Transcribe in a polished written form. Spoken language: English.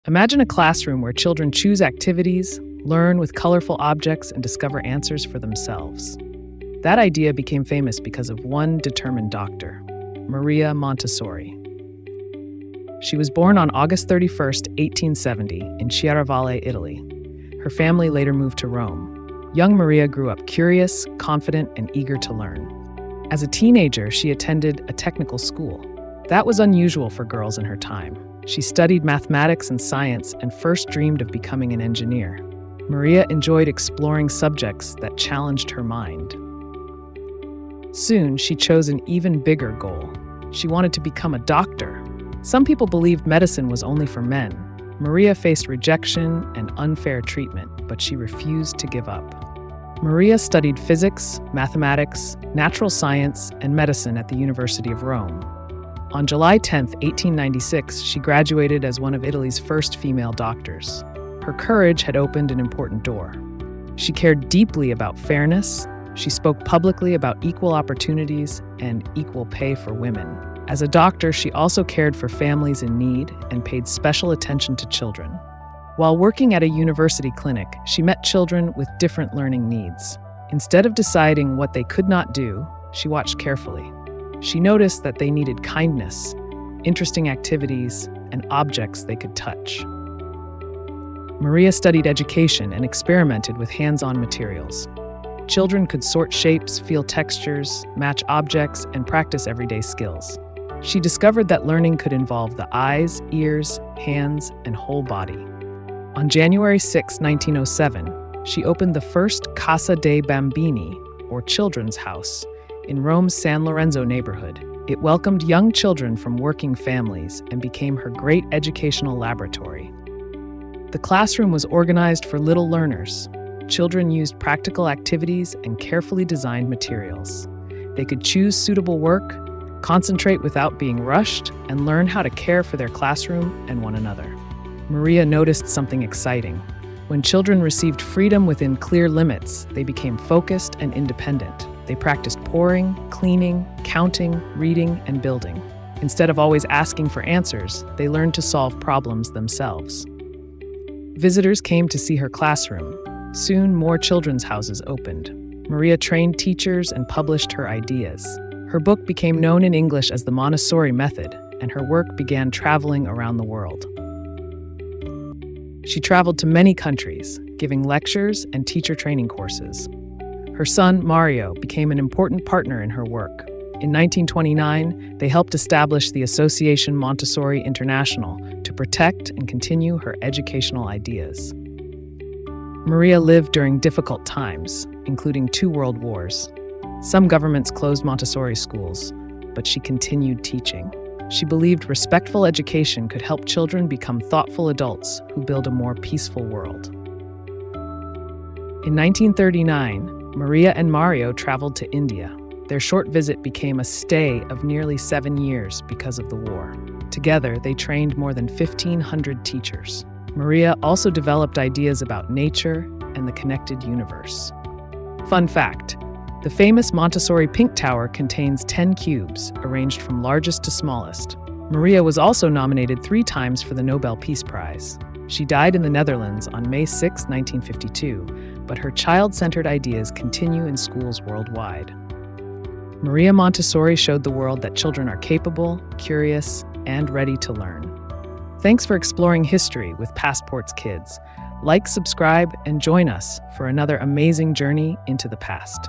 Imagine a classroom where children choose activities, learn with colorful objects, and discover answers for themselves. That idea became famous because of one determined doctor, Maria Montessori. She was born on August 31st, 1870, in Chiaravalle, Italy. Her family later moved to Rome. Young Maria grew up curious, confident, and eager to learn. As a teenager, she attended a technical school. That was unusual for girls in her time. She studied mathematics and science and first dreamed of becoming an engineer. Maria enjoyed exploring subjects that challenged her mind. Soon, she chose an even bigger goal. She wanted to become a doctor. Some people believed medicine was only for men. Maria faced rejection and unfair treatment, but she refused to give up. Maria studied physics, mathematics, natural science, and medicine at the University of Rome. On July 10, 1896, she graduated as one of Italy's first female doctors. Her courage had opened an important door. She cared deeply about fairness. She spoke publicly about equal opportunities and equal pay for women. As a doctor, she also cared for families in need and paid special attention to children. While working at a university clinic, she met children with different learning needs. Instead of deciding what they could not do, she watched carefully. She noticed that they needed kindness, interesting activities, and objects they could touch. Maria studied education and experimented with hands-on materials. Children could sort shapes, feel textures, match objects, and practice everyday skills. She discovered that learning could involve the eyes, ears, hands, and whole body. On January 6, 1907, she opened the first Casa dei Bambini, or Children's House, in Rome's San Lorenzo neighborhood. It welcomed young children from working families and became her great educational laboratory. The classroom was organized for little learners. Children used practical activities and carefully designed materials. They could choose suitable work, concentrate without being rushed, and learn how to care for their classroom and one another. Maria noticed something exciting. When children received freedom within clear limits, they became focused and independent. They practiced pouring, cleaning, counting, reading, and building. Instead of always asking for answers, they learned to solve problems themselves. Visitors came to see her classroom. Soon, more children's houses opened. Maria trained teachers and published her ideas. Her book became known in English as the Montessori Method, and her work began traveling around the world. She traveled to many countries, giving lectures and teacher training courses. Her son, Mario, became an important partner in her work. In 1929, they helped establish the Association Montessori International to protect and continue her educational ideas. Maria lived during difficult times, including 2 world wars. Some governments closed Montessori schools, but she continued teaching. She believed respectful education could help children become thoughtful adults who build a more peaceful world. In 1939, Maria and Mario traveled to India. Their short visit became a stay of nearly 7 years because of the war. Together, they trained more than 1,500 teachers. Maria also developed ideas about nature and the connected universe. Fun fact: the famous Montessori Pink Tower contains 10 cubes, arranged from largest to smallest. Maria was also nominated 3 times for the Nobel Peace Prize. She died in the Netherlands on May 6, 1952, but her child-centered ideas continue in schools worldwide. Maria Montessori showed the world that children are capable, curious, and ready to learn. Thanks for exploring history with PastPorts Kids. Like, subscribe, and join us for another amazing journey into the past.